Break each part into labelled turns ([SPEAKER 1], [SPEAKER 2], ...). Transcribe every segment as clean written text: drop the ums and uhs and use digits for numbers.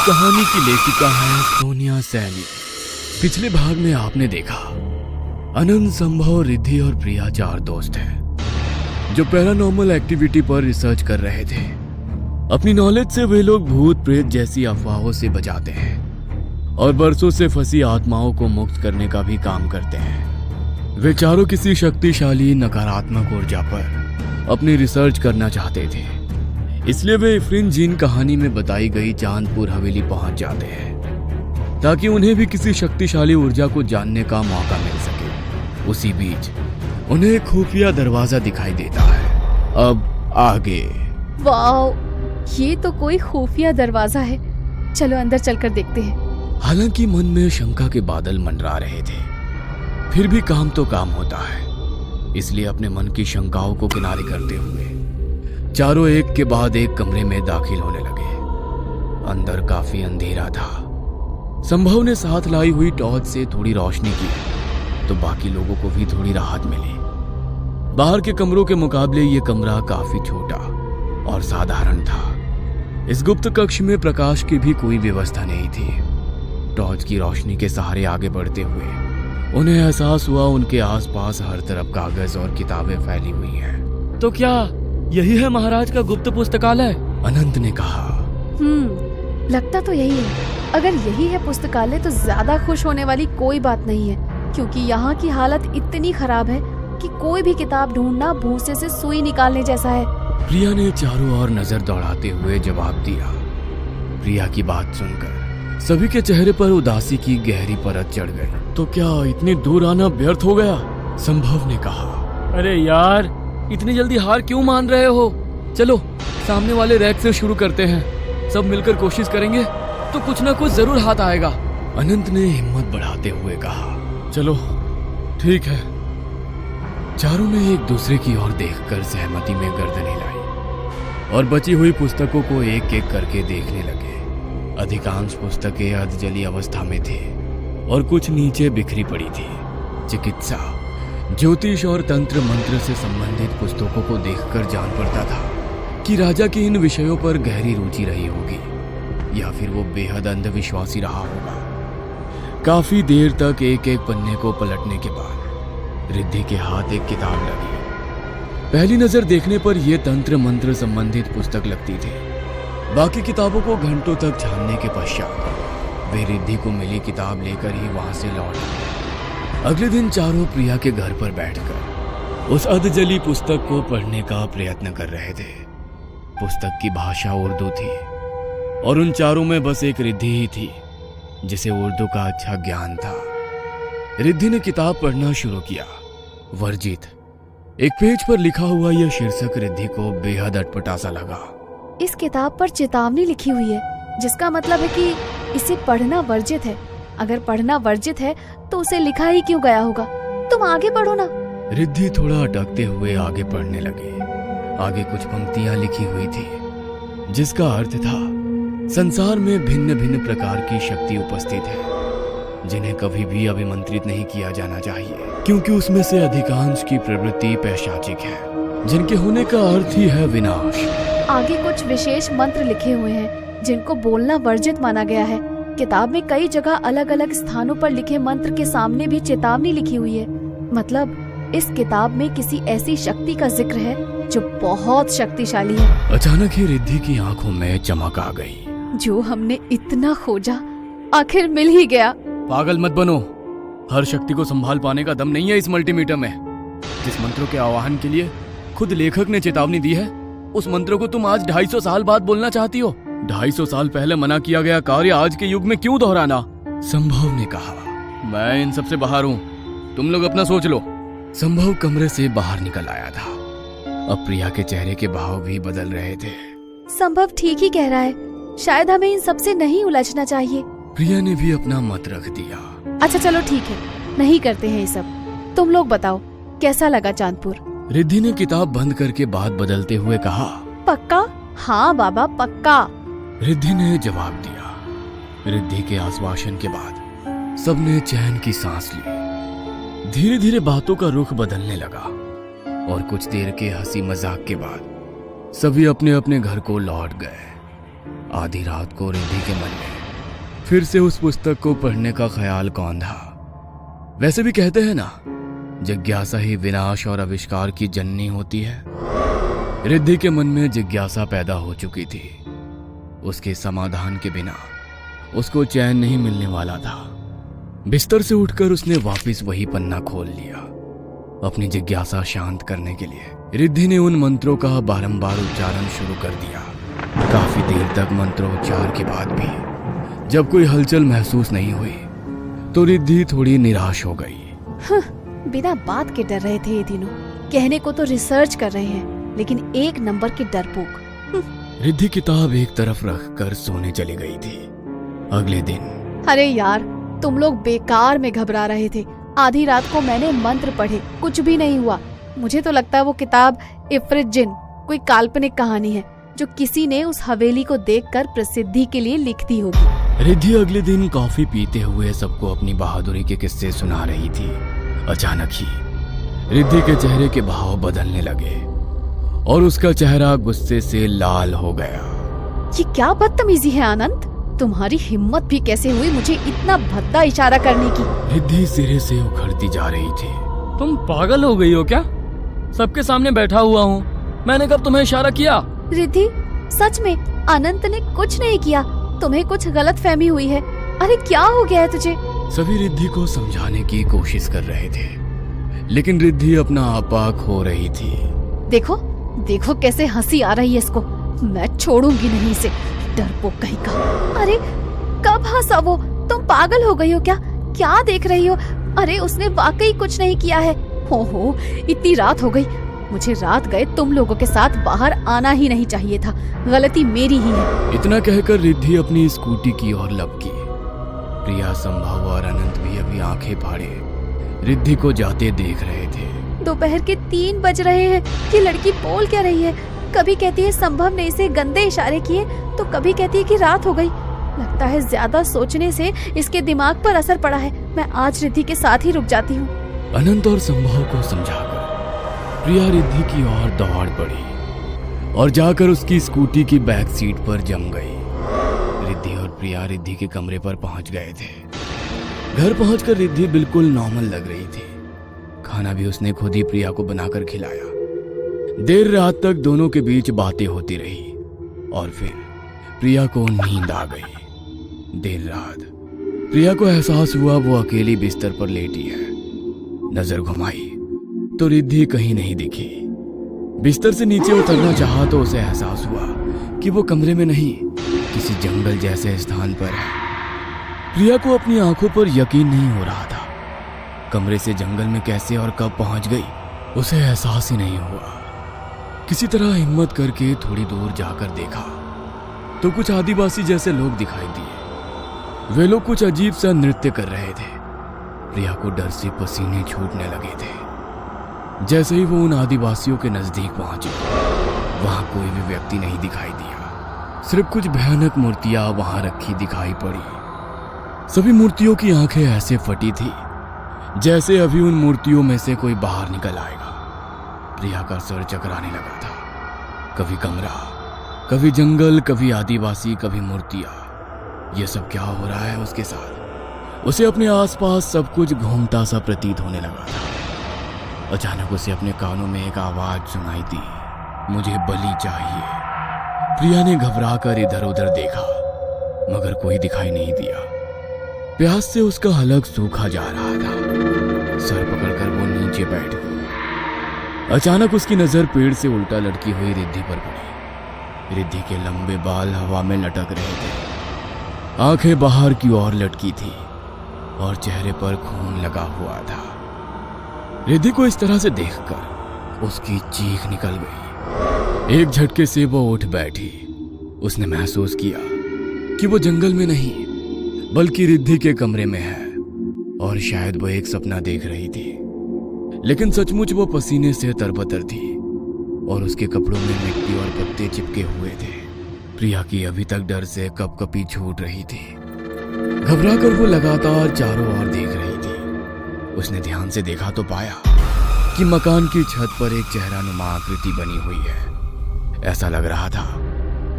[SPEAKER 1] कहानी की लेखिका है सोनिया सैनी। पिछले भाग में आपने देखा अनंत, संभव, रिद्धि और प्रिया 4 दोस्त हैं जो पैरानॉर्मल एक्टिविटी पर रिसर्च कर रहे थे। अपनी नॉलेज से वे लोग भूत प्रेत जैसी अफवाहों से बचाते हैं और बरसों से फंसी आत्माओं को मुक्त करने का भी काम करते हैं। वे चारों किसी शक्तिशाली नकारात्मक ऊर्जा पर अपनी रिसर्च करना चाहते थे, इसलिए वे इफ्रिन जीन कहानी में बताई गई चांदपुर हवेली पहुंच जाते हैं ताकि उन्हें भी किसी शक्तिशाली ऊर्जा को जानने का मौका मिल सके। उसी बीच उन्हें एक खुफिया दरवाजा दिखाई देता है। अब आगे।
[SPEAKER 2] वाओ, ये तो कोई खुफिया दरवाजा है। चलो अंदर चलकर देखते हैं।
[SPEAKER 1] हालांकि मन में शंका के बादल मंडरा रहे थे, फिर भी काम तो काम होता है, इसलिए अपने मन की शंकाओं को किनारे करते हुए चारों एक के बाद एक कमरे में दाखिल होने लगे। अंदर काफी अंधेरा था। संभव ने साथ लाई हुई टॉर्च से थोड़ी रोशनी की तो बाकी लोगों को भी थोड़ी राहत मिली। बाहर के कमरों के मुकाबले ये कमरा काफी छोटा और साधारण था। इस गुप्त कक्ष में प्रकाश की भी कोई व्यवस्था नहीं थी। टॉर्च की रोशनी के सहारे आगे बढ़ते हुए उन्हें एहसास हुआ उनके आसपास हर तरफ कागज और किताबें फैली हुई हैं।
[SPEAKER 3] तो क्या यही है महाराज का गुप्त पुस्तकालय?
[SPEAKER 1] अनंत ने कहा।
[SPEAKER 2] लगता तो यही है। अगर यही है पुस्तकालय तो ज्यादा खुश होने वाली कोई बात नहीं है, क्योंकि यहाँ की हालत इतनी खराब है कि कोई भी किताब ढूंढना भूसे से सुई निकालने जैसा है।
[SPEAKER 1] प्रिया ने चारों ओर नजर दौड़ाते हुए जवाब दिया। प्रिया की बात सुनकर सभी के चेहरे पर उदासी की गहरी परत चढ़ गई। तो क्या इतनी दूर आना व्यर्थ हो गया? संभव ने कहा।
[SPEAKER 3] अरे यार, इतनी जल्दी हार क्यों मान रहे हो? चलो सामने वाले रैक से शुरू करते हैं। सब मिलकर कोशिश करेंगे तो कुछ ना कुछ जरूर हाथ आएगा।
[SPEAKER 1] अनंत ने हिम्मत बढ़ाते हुए कहा। चलो ठीक है। चारों ने एक दूसरे की ओर देखकर सहमति में गर्दनें लाई और बची हुई पुस्तकों को एक एक करके देखने लगे। अधिकांश पुस्तकें अर्धजली अवस्था में थे और कुछ नीचे बिखरी पड़ी थी। चिकित्सा, ज्योतिष और तंत्र मंत्र से संबंधित पुस्तकों को देखकर जान पड़ता था कि राजा की इन विषयों पर गहरी रुचि रही होगी या फिर वो बेहद अंधविश्वासी रहा होगा। काफी देर तक एक एक पन्ने को पलटने के बाद रिद्धि के हाथ एक किताब लगी। पहली नजर देखने पर यह तंत्र मंत्र संबंधित पुस्तक लगती थी। बाकी किताबों को घंटों तक छानने के पश्चात वे रिद्धि को मिली किताब लेकर ही वहां से लौट आए। अगले दिन चारों प्रिया के घर पर बैठकर उस अधजली पुस्तक को पढ़ने का प्रयत्न कर रहे थे। पुस्तक की भाषा उर्दू थी और उन चारों में बस एक रिद्धि ही थी जिसे उर्दू का अच्छा ज्ञान था। रिद्धि ने किताब पढ़ना शुरू किया। वर्जित। एक पेज पर लिखा हुआ यह शीर्षक रिद्धि को बेहद अटपटा सा लगा।
[SPEAKER 2] इस किताब पर चेतावनी लिखी हुई है, जिसका मतलब है कि इसे पढ़ना वर्जित है। अगर पढ़ना वर्जित है तो उसे लिखा ही क्यों गया होगा? तुम आगे पढ़ो ना।
[SPEAKER 1] रिद्धि थोड़ा अटकते हुए आगे पढ़ने लगी। आगे कुछ पंक्तियां लिखी हुई थी जिसका अर्थ था, संसार में भिन्न भिन्न प्रकार की शक्ति उपस्थित है जिन्हें कभी भी अभिमंत्रित नहीं किया जाना चाहिए, क्योंकि उसमें से अधिकांश की प्रवृत्ति पैशाचिक है, जिनके होने का अर्थ ही है विनाश।
[SPEAKER 2] आगे कुछ विशेष मंत्र लिखे हुए हैं जिनको बोलना वर्जित माना गया है। किताब में कई जगह अलग अलग स्थानों पर लिखे मंत्र के सामने भी चेतावनी लिखी हुई है। मतलब इस किताब में किसी ऐसी शक्ति का जिक्र है जो बहुत शक्तिशाली है।
[SPEAKER 1] अचानक ही रिद्धि की आंखों में चमक आ गई।
[SPEAKER 2] जो हमने इतना खोजा आखिर मिल ही गया।
[SPEAKER 3] पागल मत बनो। हर शक्ति को संभाल पाने का दम नहीं है इस मल्टीमीटर में। जिस मंत्रों के आवाहन के लिए खुद लेखक ने चेतावनी दी है, उस मंत्र को तुम आज 250 साल बाद बोलना चाहती हो। 250 साल पहले मना किया गया कार्य आज के युग में क्यों दोहराना?
[SPEAKER 1] संभव ने कहा।
[SPEAKER 3] मैं इन सब से बाहर हूँ, तुम लोग अपना सोच लो।
[SPEAKER 1] संभव कमरे से बाहर निकल आया था। अब प्रिया के चेहरे के भाव भी बदल रहे थे।
[SPEAKER 2] संभव ठीक ही कह रहा है, शायद हमें इन सब से नहीं उलझना चाहिए।
[SPEAKER 1] प्रिया ने भी अपना मत रख दिया।
[SPEAKER 2] अच्छा चलो ठीक है, नहीं करते हैं ये सब। तुम लोग बताओ कैसा लगा चांदपुर?
[SPEAKER 1] रिद्धि ने किताब बंद करके बात बदलते हुए कहा।
[SPEAKER 2] पक्का? हाँ बाबा पक्का।
[SPEAKER 1] रिद्धि ने जवाब दिया। रिद्धि के आश्वासन के बाद सबने चैन की सांस ली। धीरे धीरे बातों का रुख बदलने लगा और कुछ देर के हंसी मजाक के बाद सभी अपने अपने घर को लौट गए। आधी रात को रिद्धि के मन में
[SPEAKER 3] फिर से उस पुस्तक को पढ़ने का ख्याल कौन था। वैसे भी कहते हैं ना, जिज्ञासा ही विनाश और आविष्कार की जननी होती है। रिद्धि के मन में जिज्ञासा पैदा हो चुकी थी। उसके समाधान के बिना उसको चैन नहीं मिलने वाला था। बिस्तर से उठकर उसने वापस वही पन्ना खोल लिया। अपनी जिज्ञासा शांत करने के लिए रिद्धि ने उन मंत्रों का बारंबार उच्चारण शुरू कर दिया। काफी देर तक मंत्रोच्चार के बाद भी जब कोई हलचल महसूस नहीं हुई तो रिद्धि थोड़ी निराश हो गई।
[SPEAKER 2] बिना बात के डर रहे थे ये तीनों। कहने को तो रिसर्च कर रहे हैं, लेकिन एक नंबर के डरपोक।
[SPEAKER 3] रिद्धि किताब एक तरफ रखकर सोने चली गई थी। अगले दिन
[SPEAKER 2] अरे यार, तुम लोग बेकार में घबरा रहे थे। आधी रात को मैंने मंत्र पढ़े, कुछ भी नहीं हुआ। मुझे तो लगता है वो किताब इफ्रित जिन कोई काल्पनिक कहानी है जो किसी ने उस हवेली को देखकर प्रसिद्धि के लिए लिख दी होगी।
[SPEAKER 3] रिद्धि अगले दिन कॉफी पीते हुए सबको अपनी बहादुरी के किस्से सुना रही थी। अचानक ही रिद्धि के चेहरे के भाव बदलने लगे और उसका चेहरा गुस्से से लाल हो गया।
[SPEAKER 2] ये क्या बदतमीजी है आनंद? तुम्हारी हिम्मत भी कैसे हुई मुझे इतना भद्दा इशारा करने की?
[SPEAKER 3] रिद्धि सिरे से उखड़ती जा रही थी।
[SPEAKER 1] तुम पागल हो गई हो क्या? सबके सामने बैठा हुआ हूँ, मैंने कब तुम्हें इशारा किया?
[SPEAKER 2] रिद्धि, सच में अनंत ने कुछ नहीं किया। तुम्हें कुछ गलत फहमी हुई है। अरे क्या हो गया है तुझे?
[SPEAKER 3] सभी रिद्धि को समझाने की कोशिश कर रहे थे, लेकिन रिद्धि अपना आपा खो रही थी।
[SPEAKER 2] देखो देखो कैसे हंसी आ रही है इसको। मैं छोड़ूंगी नहीं इसे, डरपोक कहीं का। अरे कब हंसा वो? तुम पागल हो गई हो क्या? क्या देख रही हो? अरे उसने वाकई कुछ नहीं किया है। हो इतनी रात हो गई। मुझे रात गए तुम लोगों के साथ बाहर आना ही नहीं चाहिए था। गलती मेरी ही है।
[SPEAKER 3] इतना कहकर रिद्धि अपनी स्कूटी की ओर लपकी। प्रिया, संभव और अनंत भी अभी आंखें फाड़े रिद्धि को जाते देख रहे थे।
[SPEAKER 2] दोपहर के 3 बज रहे हैं। ये लड़की बोल क्या रही है? कभी कहती है संभव ने इसे गंदे इशारे किए, तो कभी कहती है कि रात हो गई। लगता है ज्यादा सोचने से इसके दिमाग पर असर पड़ा है। मैं आज रिद्धि के साथ ही रुक जाती हूँ।
[SPEAKER 3] अनंत और संभव को समझाकर प्रिया रिद्धि की ओर दौड़ पड़ी और जाकर उसकी स्कूटी की बैक सीट पर जम गई। रिद्धि और प्रिया रिद्धि के कमरे पर पहुंच गए थे। घर पहुंचकर रिद्धि बिल्कुल नॉर्मल लग रही थी। खाना भी उसने खुद ही प्रिया को बनाकर खिलाया। देर रात तक दोनों के बीच बातें होती रही और फिर प्रिया को नींद आ गई। देर रात प्रिया को एहसास हुआ वो अकेली बिस्तर पर लेटी है। नजर घुमाई तो रिद्धि कहीं नहीं दिखी। बिस्तर से नीचे उतरना चाहा तो उसे एहसास हुआ कि वो कमरे में नहीं, किसी जंगल जैसे स्थान पर है। प्रिया को अपनी आंखों पर यकीन नहीं हो रहा था। कमरे से जंगल में कैसे और कब पहुंच गई उसे एहसास ही नहीं हुआ। किसी तरह हिम्मत करके थोड़ी दूर जाकर देखा तो कुछ आदिवासी जैसे लोग दिखाई दिए। वे लोग कुछ अजीब सा नृत्य कर रहे थे। प्रिया को डर से पसीने छूटने लगे थे। जैसे ही वो उन आदिवासियों के नजदीक पहुंची, वहां कोई भी व्यक्ति नहीं दिखाई दिया। सिर्फ कुछ भयानक मूर्तियां वहां रखी दिखाई पड़ी। सभी मूर्तियों की आंखें ऐसे फटी थी जैसे अभी उन मूर्तियों में से कोई बाहर निकल आएगा। प्रिया का सर चकराने लगा था। कभी कमरा, कभी जंगल, कभी आदिवासी, कभी मूर्तियां। ये सब क्या हो रहा है उसके साथ? उसे अपने आसपास सब कुछ घूमता सा प्रतीत होने लगा था। अचानक उसे अपने कानों में एक आवाज सुनाई दी, मुझे बलि चाहिए। प्रिया ने घबराकर इधर उधर देखा मगर कोई दिखाई नहीं दिया। प्यास से उसका हलक सूखा जा रहा था। सर पकड़कर वो नीचे बैठ गई। अचानक उसकी नजर पेड़ से उल्टा लटकी हुई रिद्धि पर पड़ी। रिद्धि के लंबे बाल हवा में लटक रहे थे। आंखें बाहर की ओर लटकी थी और चेहरे पर खून लगा हुआ था। रिद्धि को इस तरह से देखकर उसकी चीख निकल गई। एक झटके से वो उठ बैठी। उसने महसूस किया कि वो जंगल में नहीं बल्कि रिद्धि के कमरे में है और शायद वो एक सपना देख रही थी। लेकिन सचमुच वो पसीने से तरबतर थी और उसके कपड़ों में मिट्टी और पत्ते चिपके हुए थे। प्रिया की अभी तक डर से कपकपी छूट रही थी। घबराकर वो लगातार चारों ओर देख रही थी। उसने ध्यान से देखा तो पाया कि मकान की छत पर एक चेहरानुमा आकृति बनी हुई है। ऐसा लग रहा था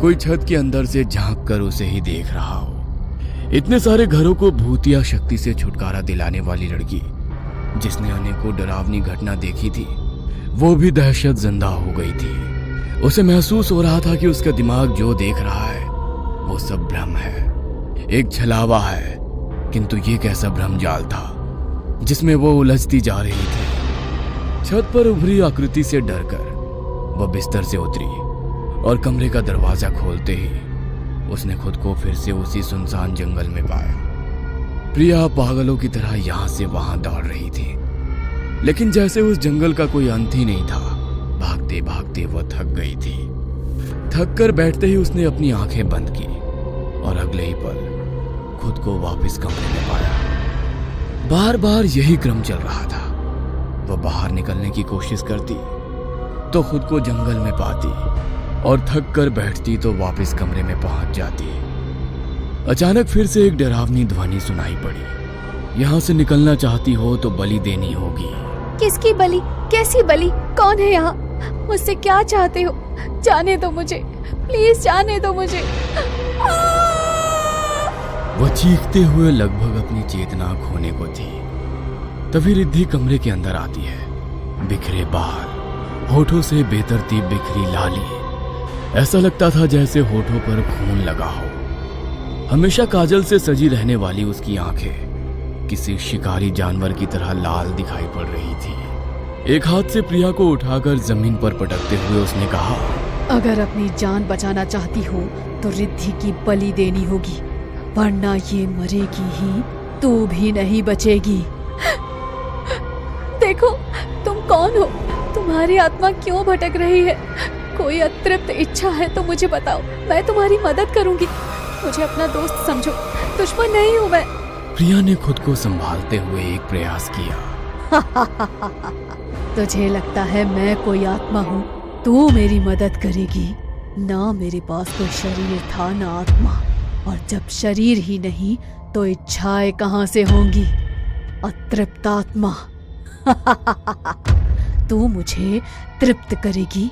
[SPEAKER 3] कोई छत के अंदर से झांक कर उसे ही देख रहा हो। इतने सारे घरों को भूतिया शक्ति से छुटकारा दिलाने वाली लड़की, जिसने अनेकों डरावनी घटना देखी थी, वो भी दहशत जिंदा हो गई थी। उसे महसूस हो रहा था कि उसका दिमाग जो देख रहा है वो सब भ्रम है, एक छलावा है। किंतु ये कैसा भ्रम जाल था जिसमें वो उलझती जा रही थी। छत पर उभरी आकृति से डरकर वह बिस्तर से उतरी और कमरे का दरवाजा खोलते ही उसने खुद को फिर से उसी सुनसान जंगल में पाया। प्रिया पागलों की तरह यहां से वहां दौड़ रही थी, लेकिन जैसे उस जंगल का कोई अंत ही नहीं था। भागते भागते वह थक गई थी। थक कर बैठते ही उसने अपनी आंखें बंद की और अगले ही पल खुद को वापस कमरे में पाया। बार बार यही क्रम चल रहा था। वह बाहर निकलने की कोशिश करती तो खुद को जंगल में पाती और थक कर बैठती तो वापस कमरे में पहुंच जाती। अचानक फिर से एक डरावनी ध्वनि सुनाई पड़ी। यहाँ से निकलना चाहती हो तो बलि देनी होगी।
[SPEAKER 2] किसकी बलि? कैसी बलि? कौन है यहाँ? मुझसे क्या चाहते हो? जाने दो मुझे, प्लीज जाने दो मुझे।
[SPEAKER 3] वह चीखते हुए लगभग अपनी चेतना खोने को थी। तभी रिद्धि कमरे के अंदर आती है। बिखरे बाल, होठों से बेतरतीब बिखरी लाली। ऐसा लगता था जैसे होठों पर खून लगा हो। हमेशा काजल से सजी रहने वाली उसकी आंखें किसी शिकारी जानवर की तरह लाल दिखाई पड़ रही थी। एक हाथ से प्रिया को उठाकर जमीन पर पटकते हुए उसने कहा,
[SPEAKER 2] अगर अपनी जान बचाना चाहती हो तो रिद्धि की बलि देनी होगी, वरना ये मरेगी ही, तू भी नहीं बचेगी। देखो तुम कौन हो? तुम्हारी आत्मा क्यों भटक रही है? कोई अतृप्त इच्छा है तो मुझे बताओ, मैं तुम्हारी मदद करूंगी। मुझे अपना दोस्त समझो, दुश्मन नहीं हूँ मैं।
[SPEAKER 3] प्रिया ने खुद को संभालते हुए एक प्रयास किया।
[SPEAKER 2] तुझे लगता है मैं कोई आत्मा हूँ? तू मेरी मदद करेगी? ना मेरे पास कोई शरीर था ना आत्मा, और जब शरीर ही नहीं तो इच्छाएं कहाँ से होंगी? अतृप्त आत्मा। तू मुझे तृप्त करेगी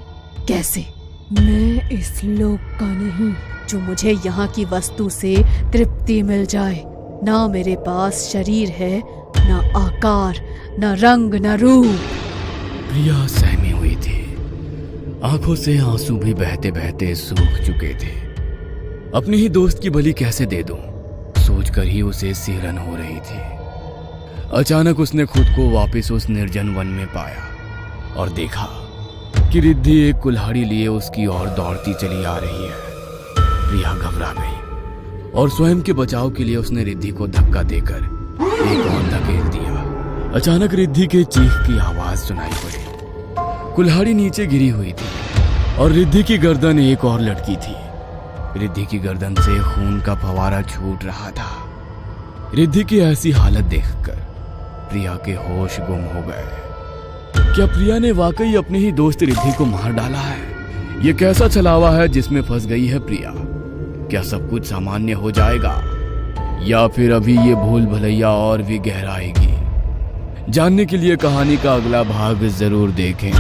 [SPEAKER 2] कैसे? मैं इस लोक का नहीं जो मुझे यहाँ की वस्तु से तृप्ति मिल जाए। ना मेरे पास शरीर है, ना आकार, ना रंग, ना रूप।
[SPEAKER 3] प्रिया सहमी हुई थी। आंखों से आंसू भी बहते बहते सूख चुके थे। अपने ही दोस्त की बलि कैसे दे दूं, सोचकर ही उसे सिहरन हो रही थी। अचानक उसने खुद को वापस उस निर्जन वन में पाया और देखा कि रिद्धि एक कुल्हाड़ी लिए उसकी ओर दौड़ती चली आ रही है। प्रिया घबरा गई और स्वयं के बचाव के लिए उसने रिद्धि को धक्का देकर एक और धकेल दिया। अचानक रिद्धि के चीख की आवाज सुनाई पड़ी। कुल्हाड़ी नीचे गिरी हुई थी और रिद्धि की गर्दन एक और लटकी थी। रिद्धि की गर्दन से खून का फवारा छूट रहा था। रिद्धि की ऐसी हालत देखकर प्रिया के होश गुम हो गए। क्या प्रिया ने वाकई अपने ही दोस्त रिद्धि को मार डाला है? ये कैसा छलावा है जिसमें फंस गई है प्रिया? क्या सब कुछ सामान्य हो जाएगा या फिर अभी ये भूल भुलैया और भी गहराएगी? जानने के लिए कहानी का अगला भाग जरूर देखें।